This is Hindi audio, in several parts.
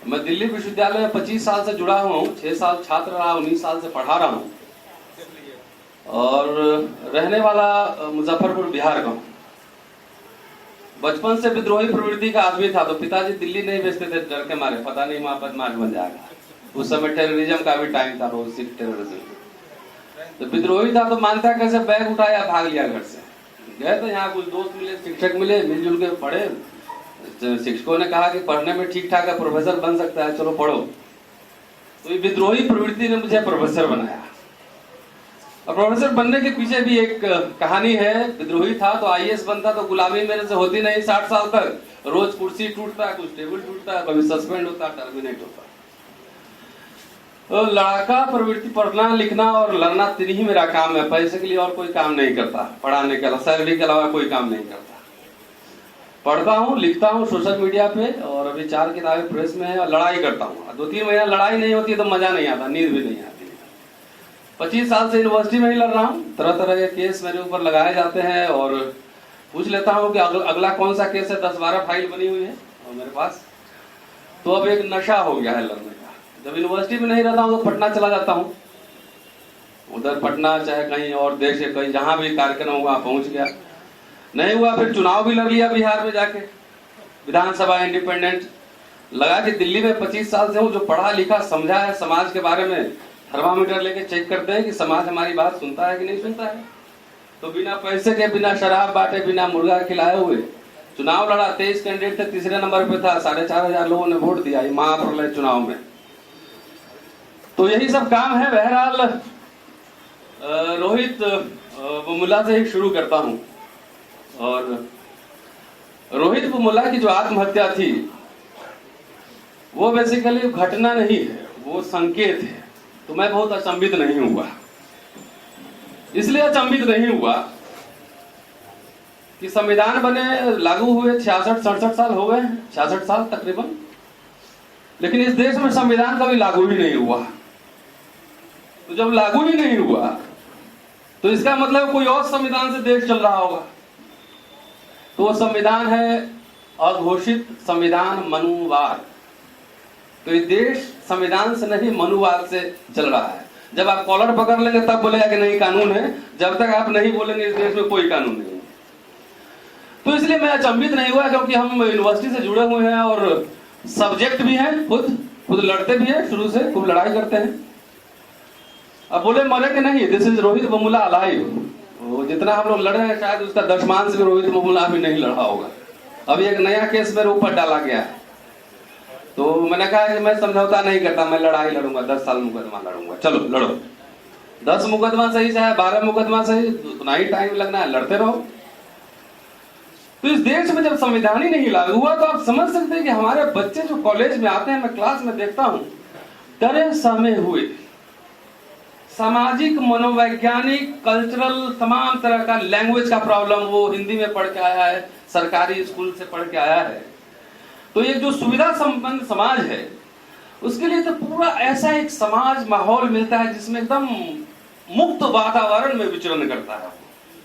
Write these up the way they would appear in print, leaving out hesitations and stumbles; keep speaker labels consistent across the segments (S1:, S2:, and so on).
S1: मैं दिल्ली विश्वविद्यालय में 25 साल से जुड़ा हुआ हूँ, 6 साल छात्र रहा, 19 साल से पढ़ा रहा हूँ और रहने वाला मुजफ्फरपुर बिहार का हूँ। बचपन से विद्रोही प्रवृत्ति का आदमी था, तो पिताजी दिल्ली नहीं भेजते थे डर के मारे, पता नहीं वहां बदमाश बन जाएगा। उस समय टेररिज्म का भी टाइम था, रोज सिख टेररिज्म। तो विद्रोही था तो मानता कैसे बैग उठाया भाग लिया घर से। गए तो यहाँ कुछ दोस्त मिले, शिक्षक मिले, मिलजुल के पढ़े। शिक्षकों ने कहा कि पढ़ने में ठीक ठाक है, प्रोफेसर बन सकता है, चलो पढ़ो। तो ये विद्रोही प्रवृत्ति ने मुझे प्रोफेसर बनाया। और प्रोफेसर बनने के पीछे भी एक कहानी है। विद्रोही था तो आईएएस बनता, तो गुलामी मेरे से होती नहीं 60 साल तक। रोज कुर्सी टूटता, कुछ टेबल टूटता, कभी सस्पेंड होता, टर्मिनेट होता। तो लड़का प्रवृत्ति, पढ़ना लिखना और लड़ना तीन ही मेरा काम है। पैसे के लिए और कोई काम नहीं करता, पढ़ाने के अलावा, सैलरी के अलावा कोई काम नहीं करता। पढ़ता हूँ, लिखता हूँ सोशल मीडिया पे, और अभी 4 किताबें प्रेस में है, और लड़ाई करता हूँ। 2-3 महीना लड़ाई नहीं होती है तो मजा नहीं आता, नींद भी नहीं आती। 25 साल से यूनिवर्सिटी में ही लड़ रहा हूँ। तरह तरह के केस मेरे ऊपर लगाए जाते हैं और पूछ लेता हूँ कि अगला कौन सा केस है। 10-12 फाइल बनी हुई है और मेरे पास। तो अब एक नशा हो गया है लड़ने का। जब यूनिवर्सिटी में नहीं रहता हूँ तो पटना चला जाता हूँ। उधर पटना चाहे कहीं और देश के कहीं जहां भी कार्यक्रम हुआ पहुंच गया। नहीं हुआ फिर चुनाव भी लड़ लिया बिहार में जाके, विधानसभा इंडिपेंडेंट। लगा कि दिल्ली में 25 साल से हूँ, जो पढ़ा लिखा समझा है समाज के बारे में, थर्मामीटर लेके चेक करते हैं कि समाज हमारी बात सुनता है कि नहीं सुनता है। तो बिना पैसे के, बिना शराब बांटे, बिना मुर्गा खिलाए हुए चुनाव लड़ा। 23 कैंडिडेट थे, तीसरे नंबर पे था। 4,500 लोगों ने वोट दिया महाप्रलय चुनाव में। तो यही सब काम है। बहरहाल रोहित बुमुला से ही शुरू करता हूं। और रोहित बुमुला की जो आत्महत्या थी वो बेसिकली घटना नहीं है, वो संकेत है। तो मैं बहुत अचंभित नहीं हुआ। इसलिए अचंभित नहीं हुआ कि संविधान बने लागू हुए 66-67 साल हो गए, 66 साल तकरीबन, लेकिन इस देश में संविधान कभी लागू ही नहीं हुआ। तो जब लागू ही नहीं हुआ तो इसका मतलब कोई और संविधान से देश चल रहा होगा। तो वो संविधान है अघोषित संविधान, मनुवाद। तो ये देश संविधान से नहीं मनुवाद से चल रहा है। जब आप कॉलर पकड़ लेंगे तब बोलेगा कि नहीं कानून है, जब तक आप नहीं बोलेंगे इस देश में कोई कानून नहीं है। तो इसलिए मैं अचंभित नहीं हुआ, क्योंकि हम यूनिवर्सिटी से जुड़े हुए हैं और सब्जेक्ट भी हैं, खुद लड़ते भी हैं, शुरू से खूब लड़ाई करते हैं। अब बोले मरे कि नहीं, दिस इज रोहित बुमुला अलाइव। जितना हम लोग लड़े हैं शायद उसका दशमांश भी रोहित बुमुला भी नहीं लड़ा होगा। अभी एक नया केस मेरे ऊपर डाला गया है, तो मैंने कहा कि मैं समझौता नहीं करता, मैं लड़ाई लड़ूंगा, 10 साल मुकदमा लड़ूंगा। चलो लड़ो, 10 मुकदमा सही चाहे 12 मुकदमा सही, उतना ही टाइम लगना है, लड़ते रहो। तो इस देश में जब संविधान ही नहीं लागू हुआ तो आप समझ सकते हैं कि हमारे बच्चे जो कॉलेज में आते हैं, मैं क्लास में देखता हूं, डरे सहमे हुए, सामाजिक, मनोवैज्ञानिक, कल्चरल, तमाम तरह का, लैंग्वेज का प्रॉब्लम, वो हिंदी में पढ़ के आया है, सरकारी स्कूल से पढ़ के आया है। तो ये जो सुविधा संपन्न समाज है उसके लिए तो पूरा ऐसा एक समाज माहौल मिलता है जिसमें एकदम मुक्त वातावरण में विचरण करता है।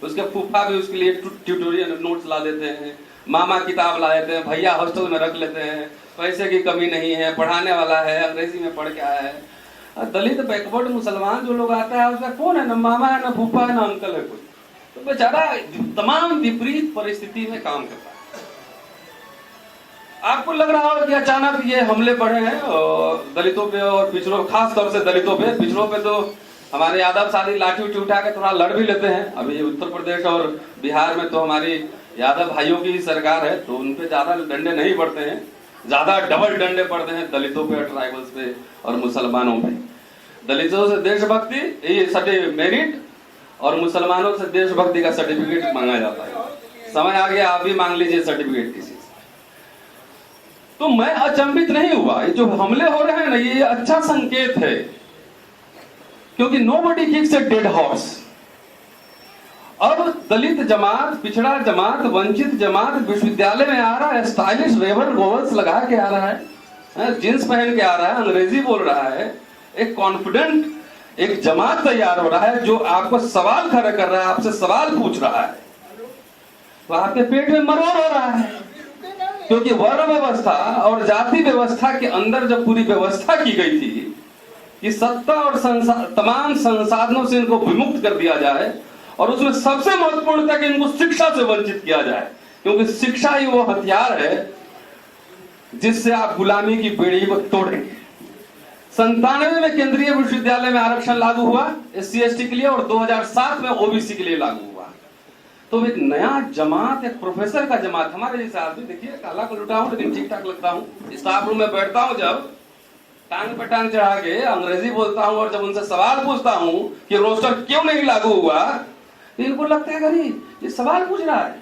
S1: उसके फूफा भी उसके लिए ट्यूटोरियल नोट्स ला देते हैं, मामा किताब ला देते हैं, भैया हॉस्टल में रख लेते हैं, पैसे की कमी नहीं है, पढ़ाने वाला है, अंग्रेजी में पढ़ के आया है। दलित बैकवर्ड मुसलमान जो लोग आता है उसका कौन है, ना मामा है, ना फूफा है, ना अंकल है कोई। तो बेचारा तमाम विपरीत परिस्थिति में काम करता है। आपको लग रहा हो कि अचानक ये हमले बढ़े हैं दलितों पे और पिछड़ों, खास तौर से दलितों पे। पिछड़ों पे तो हमारे यादव साथी लाठी उठी उठा के थोड़ा लड़ भी लेते हैं। अभी उत्तर प्रदेश और बिहार में तो हमारी यादव भाइयों की सरकार है, तो उनपे ज्यादा डंडे नहीं पड़ते हैं, ज्यादा डबल डंडे पड़ते हैं दलितों पे, ट्राइबल्स पे और मुसलमानों पे। दलितों से देशभक्ति ये मेरिट और मुसलमानों से देशभक्ति का सर्टिफिकेट मांगा जाता है। समय आ गया आप भी मांग लीजिए सर्टिफिकेट किसी से। तो मैं अचंभित नहीं हुआ। ये जो हमले हो रहे हैं ना, ये अच्छा संकेत है, क्योंकि nobody kicks a dead horse. अब दलित जमात, पिछड़ा जमात, वंचित जमात विश्वविद्यालय में आ रहा है, स्टाइलिश रेबर गोगल्स लगा के आ रहा है, जींस पहन के आ रहा है, अंग्रेजी बोल रहा है, एक कॉन्फिडेंट एक जमात तैयार हो रहा है जो आपको सवाल खड़ा कर रहा है, आपसे सवाल पूछ रहा है। तो आपके पेट में मरोड़ हो रहा है। क्योंकि वर्ण व्यवस्था और जाति व्यवस्था के अंदर जब पूरी व्यवस्था की गई थी कि सत्ता और तमाम संसाधनों से इनको विमुक्त कर दिया जाए, और उसमें सबसे महत्वपूर्ण था कि इनको शिक्षा से वंचित किया जाए, क्योंकि शिक्षा ही वो हथियार है जिससे आप गुलामी की बेड़ी को तोड़ेंगे। 97 में केंद्रीय विश्वविद्यालय में आरक्षण लागू हुआ SC ST के लिए, और 2007 में OBC के लिए लागू हुआ। तो एक नया जमात, एक प्रोफेसर का जमात, हमारे जैसे आदमी, देखिए काला को लुटा हूं लेकिन ठीक ठाक लगता हूं, स्टाफ रूम में बैठता हूं, जब टांग पे टांग चढ़ा के अंग्रेजी बोलता हूं और जब उनसे सवाल पूछता हूं कि रोस्टर क्यों नहीं लागू हुआ, तो इनको लगता है अरे ये सवाल पूछ रहा है।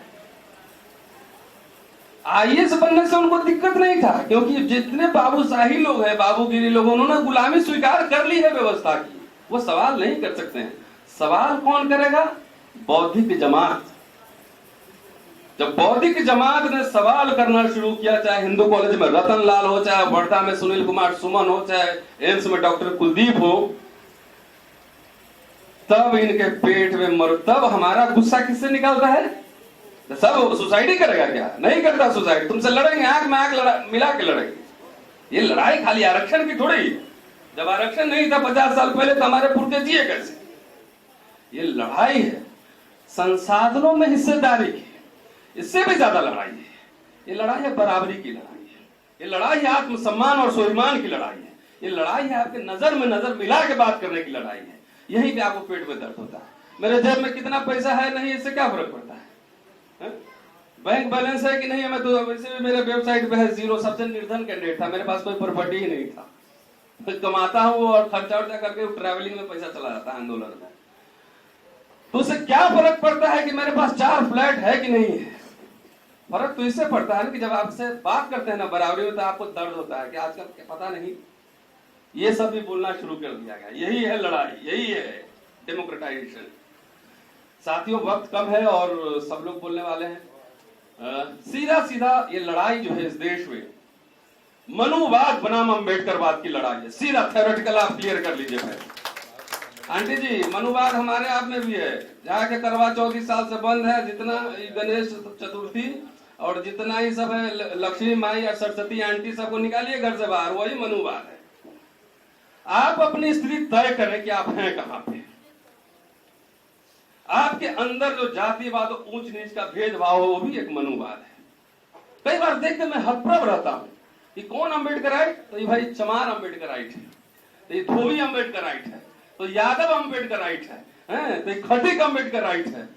S1: IAS बनने से उनको दिक्कत नहीं था, क्योंकि जितने बाबूशाही लोग हैं, बाबूगिरी लोग, उन्होंने गुलामी स्वीकार कर ली है व्यवस्था की, वो सवाल नहीं कर सकते हैं। सवाल कौन करेगा? बौद्धिक जमात। जब बौद्धिक जमात ने सवाल करना शुरू किया, चाहे हिंदू कॉलेज में रतन लाल हो, चाहे वर्धा में सुनील कुमार सुमन हो, चाहे एम्स में डॉक्टर कुलदीप हो, तब इनके पेट में तब हमारा गुस्सा किससे निकलता है? सब सुसाइड ही करेगा क्या? नहीं करता सुसाइड, तुमसे लड़ेंगे, आंख में आंख मिला के लड़ेंगे। ये लड़ाई खाली आरक्षण की थोड़ी, जब आरक्षण नहीं था 50 साल पहले तो हमारे पुरखे जिए कैसे? ये लड़ाई है संसाधनों में हिस्सेदारी की, इससे भी ज्यादा लड़ाई है। ये लड़ाई है बराबरी की लड़ाई है, ये लड़ाई है आत्मसम्मान और स्वाभिमान की लड़ाई है, ये लड़ाई है आपके नजर में नजर मिला के बात करने की लड़ाई है। यहीं पे आपको पेट में दर्द होता है। मेरे जेब में कितना पैसा है नहीं, इससे क्या फर्क पड़ता है? बैंक बैलेंस है कि नहीं है? मैं तो वैसे भी मेरे वेबसाइट पे है 0, सबसे निर्धन कैंडिडेट था, मेरे पास कोई प्रॉपर्टी ही नहीं था, कमाता हूं और खर्चा वर्चा करके ट्रैवलिंग में पैसा चला जाता है आंदोलन में। तो उससे क्या फर्क पड़ता है कि मेरे पास 4 फ्लैट है कि नहीं है? फर्क तो इससे पड़ता है कि जब आपसे बात करते हैं ना बराबरी में, तो आपको दर्द होता है कि आजकल पता नहीं, ये सब भी बोलना शुरू कर दिया गया। यही है लड़ाई, यही है डेमोक्रेटाइजेशन। साथियों, वक्त कम है और सब लोग बोलने वाले हैं। सीधा सीधा ये लड़ाई जो है इस देश में मनुवाद बनाम अम्बेडकरवाद की लड़ाई है। सीधा थ्योरेटिकल आप क्लियर कर लीजिए भाई। आंटी जी, मनुवाद हमारे आप में भी है। जाके करवा चौथ इस साल से बंद है, जितना गणेश चतुर्थी और जितना ही सब है, लक्ष्मी माई और सरस्वती आंटी सबको निकालिए घर से बाहर, वही मनुवाद है। आप अपनी स्थिति तय करें कि आप हैं कहां पे। आपके अंदर जो जातिवाद और ऊंच नीच का भेदभाव है, वो भी एक मनुवाद है। कई बार देख के मैं हतप्रभ रहता हूं कि कौन अम्बेडकराइट? तो ये भाई चमार अम्बेडकराइट है, तो ये धोबी अम्बेडकराइट है, तो यादव अम्बेडकराइट है, तो ये खटीक अम्बेडकराइट है।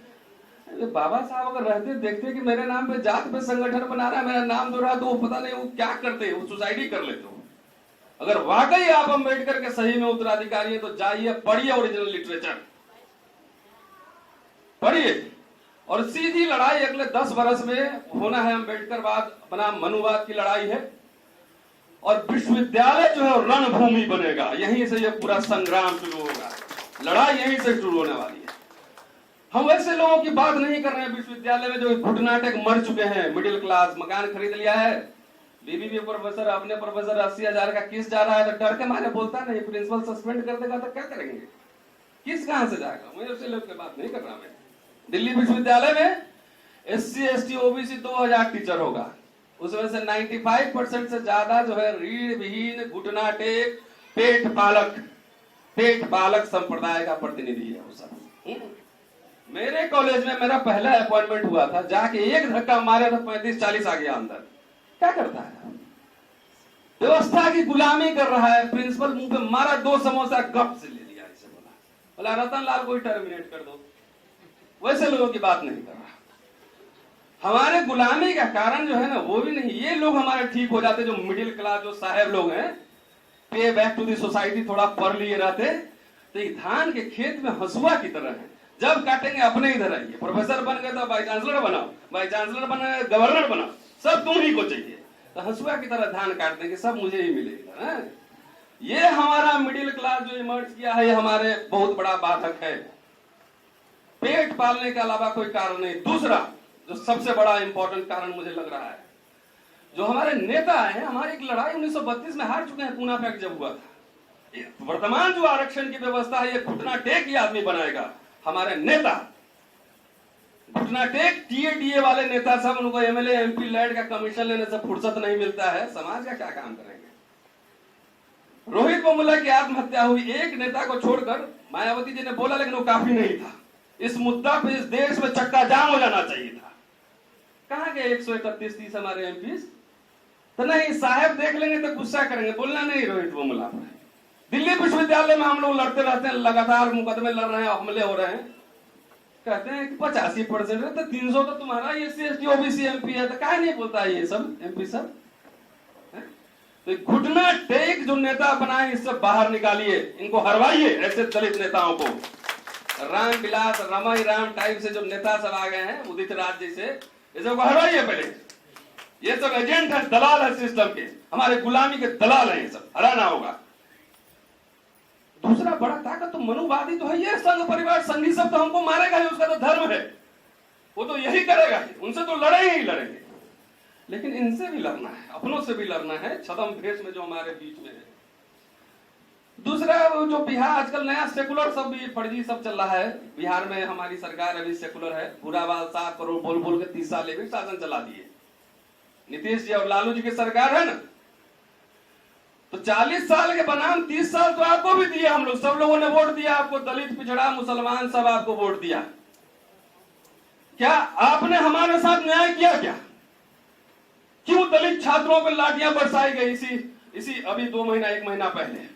S1: बाबा साहब अगर रहते देखते कि मेरे नाम पे जात पे संगठन बना रहा है, मेरा नाम दो रहा, तो वो पता नहीं वो क्या करते, वो सुसाइड ही कर लेते हो। अगर वाकई आप अम्बेडकर के सही में उत्तराधिकारी है, तो जाइए पढ़िए ओरिजिनल लिटरेचर, पढ़िए, और सीधी लड़ाई अगले 10 वर्ष में होना है अम्बेडकरवाद बनाम मनुवाद की लड़ाई है। और विश्वविद्यालय जो है रणभूमि बनेगा, यहीं से ये पूरा संग्राम शुरू होगा, लड़ाई यहीं से शुरू होने वाली है। हम वैसे लोगों की बात नहीं कर रहे हैं विश्वविद्यालय में जो घुटनाटक मर चुके हैं, मिडिल क्लास, मकान खरीद लिया है, बीबी प्रोफेसर, अपने प्रोफेसर 80,000 का किस जा रहा है तो डर के मारे बोलता नहीं, प्रिंसिपल सस्पेंड कर देगा तो क्या करेंगे, किस कहां से जाएगा? मैं उससे लोग की बात नहीं कर रहा। मैं दिल्ली विश्वविद्यालय में SC ST OBC 2000 टीचर होगा, उसमें से 95% से ज्यादा जो है रीढ़ विहीन, घुटना टेक, पेट पालक संप्रदाय का प्रतिनिधि है वो सब। मेरे कॉलेज में मेरा पहला अपॉइंटमेंट हुआ था, जाके एक धक्का मारे तो 35-40 आ गया अंदर। क्या करता है? व्यवस्था की गुलामी कर रहा है। प्रिंसिपल मुंह पे मारा, 2 समोसा गप से ले लिया, इसे बोला रतन लाल को ही टर्मिनेट कर दो। वैसे लोगों की बात नहीं कर रहा। हमारे गुलामी का कारण जो है ना वो भी नहीं, ये लोग हमारे ठीक हो जाते, जो मिडिल क्लास, जो साहब लोग हैं, पे बैक टू दी सोसाइटी, थोड़ा पढ़ लिए रहते, तो ये धान के खेत में हंसुआ की तरह है, जब काटेंगे अपने इधर आइए। प्रोफेसर बन गए तो वाइस चांसलर बनाओ, वाइस चांसलर बन गए गवर्नर बनाओ, सब तुम ही को चाहिए, तो हंसुआ की तरह धान काट देंगे, सब मुझे ही मिलेगा। ये हमारा मिडिल क्लास जो इमर्ज किया है, ये हमारे बहुत बड़ा बाधक है। पेट पालने के अलावा कोई कारण नहीं। दूसरा जो सबसे बड़ा इंपॉर्टेंट कारण मुझे लग रहा है, जो हमारे नेता हैं, हमारी एक लड़ाई 1932 में हार चुके हैं, पूना पैक्ट जब हुआ था। वर्तमान जो आरक्षण की व्यवस्था है, ये घुटना टेक ही आदमी बनाएगा। हमारे नेता घुटना टेक टीए वाले नेता सब, उनको एमएलए एमपी लैंड का कमीशन लेने से फुर्सत नहीं मिलता है, समाज का क्या काम करेंगे। रोहित बोमुला की आत्महत्या हुई, एक नेता को छोड़कर, मायावती जी ने बोला लेकिन वो काफी नहीं था। इस मुद्दा पे इस देश में चक्का जाम हो जाना चाहिए था। कहां गए 131-30 हमारे एमपी? तो नहीं, साहब देख लेंगे तो गुस्सा करेंगे, बोलना नहीं रोहित बोमुला पर। दिल्ली विश्वविद्यालय में हम लोग लड़ते रहते हैं, लगातार मुकदमे लड़ रहे हैं, हमले हो रहे हैं, कहते हैं कि 85% है, तो 300 तो तुम्हारा SC ST OBC एमपी है, तो काहे नहीं बोलता है ये सब एमपी सब? तो घुटना टेक जो नेता बनाए, इससे बाहर निकालिए, इनको हरवाइए, ऐसे दलित नेताओं को। राम विलास रमाई राम टाइप से जो नेता सब आ गए हैं, उदित राज जैसे, ये सब हरवाइए पहले। ये सब एजेंट है, दलाल है सिस्टम के, हमारे गुलामी के दलाल हैं, ये सब हराना होगा। दूसरा बड़ा ताकत तो मनुवादी तो है, ये संघ परिवार संघी सब तो हमको मारेगा ही, उसका तो धर्म है, वो तो यही करेगा ही, उनसे तो लड़े ही लड़ेंगे। लेकिन इनसे भी लड़ना है, अपनों से भी लड़ना है, छदम भेष में जो हमारे बीच में है। दूसरा जो बिहार आजकल नया सेकुलर सब भी फर्जी सब चल रहा है। बिहार में हमारी सरकार अभी सेकुलर है, पूरा बाल 7 करोड़ बोल बोल के 30 साल भी शासन चला दिए। नीतीश जी और लालू जी की सरकार है ना, तो 40 साल के बनाम 30 साल तो आपको भी दिए, हम लोग सब लोगों ने वोट दिया आपको, दलित पिछड़ा मुसलमान सब आपको वोट दिया। क्या आपने हमारे साथ न्याय किया? क्या क्यों दलित छात्रों पर लाठियां बरसाई गई इसी अभी 1 महीना पहले?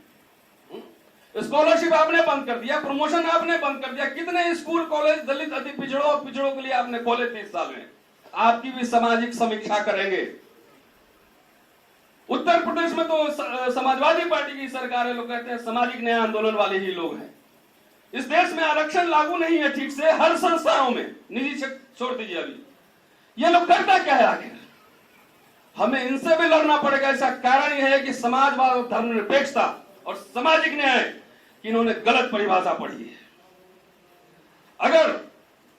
S1: स्कॉलरशिप आपने बंद कर दिया, प्रमोशन आपने बंद कर दिया, कितने स्कूल कॉलेज दलित अति पिछड़ों के लिए आपने खोले 30 साल में। आपकी भी सामाजिक समीक्षा करेंगे। उत्तर प्रदेश में तो समाजवादी पार्टी की सरकार है, लोग कहते हैं सामाजिक न्याय आंदोलन वाले ही लोग हैं। इस देश में आरक्षण लागू नहीं है ठीक से, हर संस्थाओं में, निजी छोड़ दीजिए। अभी ये लोग करता क्या है आखिर? हमें इनसे भी लड़ना पड़ेगा। इसका कारण यह है कि समाजवाद और धर्मनिरपेक्षता और सामाजिक न्याय की इन्होंने गलत परिभाषा पढ़ी है। अगर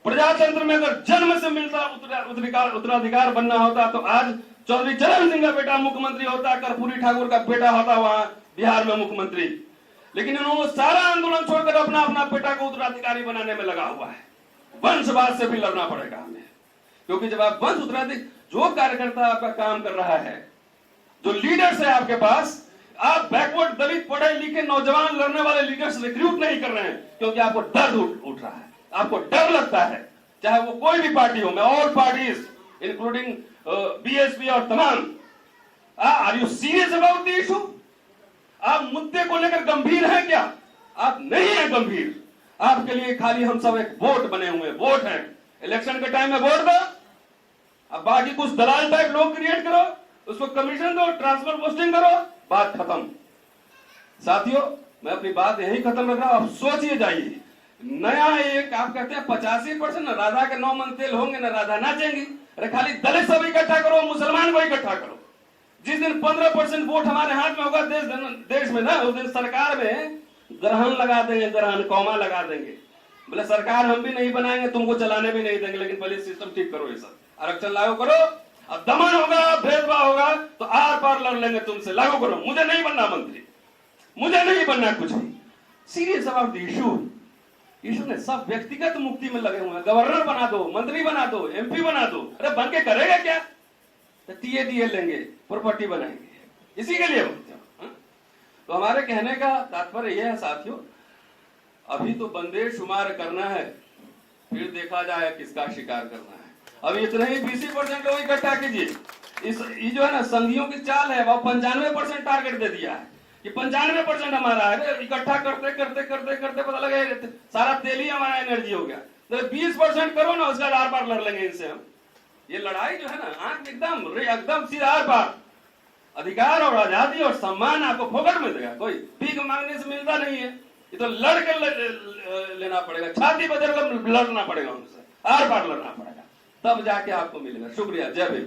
S1: प्रजातंत्र में अगर जन्म से मिलता उत्तराधिकार बनना होता तो आज चौधरी चरण सिंह का बेटा मुख्यमंत्री होता, कर्पूरी ठाकुर का बेटा होता वहां बिहार में मुख्यमंत्री। लेकिन इन्होंने सारा आंदोलन छोड़कर अपना अपना बेटा को उत्तराधिकारी बनाने में लगा हुआ है। वंशवाद से भी लड़ना पड़ेगा हमें, क्योंकि जब आप वंश उत्तराधिकारी, जो कार्यकर्ता आपका काम कर रहा है, जो लीडर्स है आपके पास, आप बैकवर्ड दलित पढ़े लिखे नौजवान लड़ने वाले लीडर्स रिक्रूट नहीं कर रहे हैं, क्योंकि आपको डर उठ रहा है, आपको डर लगता है, चाहे वो कोई भी पार्टी हो। मैं ऑल पार्टीज इंक्लूडिंग BSP और तमाम, are you serious about the issue? आप मुद्दे को लेकर गंभीर हैं क्या? आप नहीं है गंभीर। आपके लिए खाली हम सब एक वोट बने हुए, वोट है। इलेक्शन के टाइम में वोट दो, अब बाकी कुछ दलाल टाइप लोग क्रिएट करो, उसको कमीशन दो, ट्रांसफर पोस्टिंग करो, बात खत्म। साथियों, मैं अपनी बात यही खत्म रख रहा हूं। अब सोचिए जाइए, नया एक आप कहते हैं 85% राधा के 9 मन तेल होंगे ना राधा नाचेंगी। अरे खाली दलित सब इकट्ठा करो, मुसलमान को इकट्ठा करो। जिस दिन 15% वोट हमारे हाथ में होगा देश में ना, उस दिन सरकार में ग्रहण लगा देंगे, ग्रहण कौमा लगा देंगे। बोले सरकार हम भी नहीं बनाएंगे, तुमको चलाने भी नहीं देंगे, लेकिन पहले सिस्टम ठीक करो, ये सब आरक्षण लागू करो। अब दमन होगा, भेदभाव होगा तो आर पार लड़ लेंगे तुमसे, लागू करो। मुझे नहीं बनना मंत्री, मुझे नहीं बनना कुछ भी। सीरियस अबाउट द इशू ने सब व्यक्तिगत मुक्ति में लगे हुए हैं। गवर्नर बना दो, मंत्री बना दो, MP बना दो। अरे बन के करेगा क्या? तो TADL लेंगे, प्रॉपर्टी बनाएंगे, इसी के लिए बनते हो। तो हमारे कहने का तात्पर्य यह है साथियों, अभी तो बंदेशुमार करना है, फिर देखा जाए किसका शिकार करना है। अभी इतना ही 20% लोग इकट्ठा कीजिए। ये जो है ना संघियों की चाल है, वो 95% टारगेट दे दिया है कि 95% हमारा है। इकट्ठा करते करते करते करते पता लगे सारा तेल ही हमारा एनर्जी हो गया। तो 20% करो ना, उसका आर पार लड़ लेंगे इनसे हम। ये लड़ाई जो है ना, आंख एकदम सीधा आर पार। अधिकार और आजादी और सम्मान आपको फोकट में देगा, कोई भीख मांगने से मिलता नहीं है। ये तो लड़ कर लेना पड़ेगा, छाती बदल कर लड़ना पड़ेगा, उनसे आर पार लड़ना पड़ेगा, तब जाके आपको मिलेगा। शुक्रिया, जय भीम।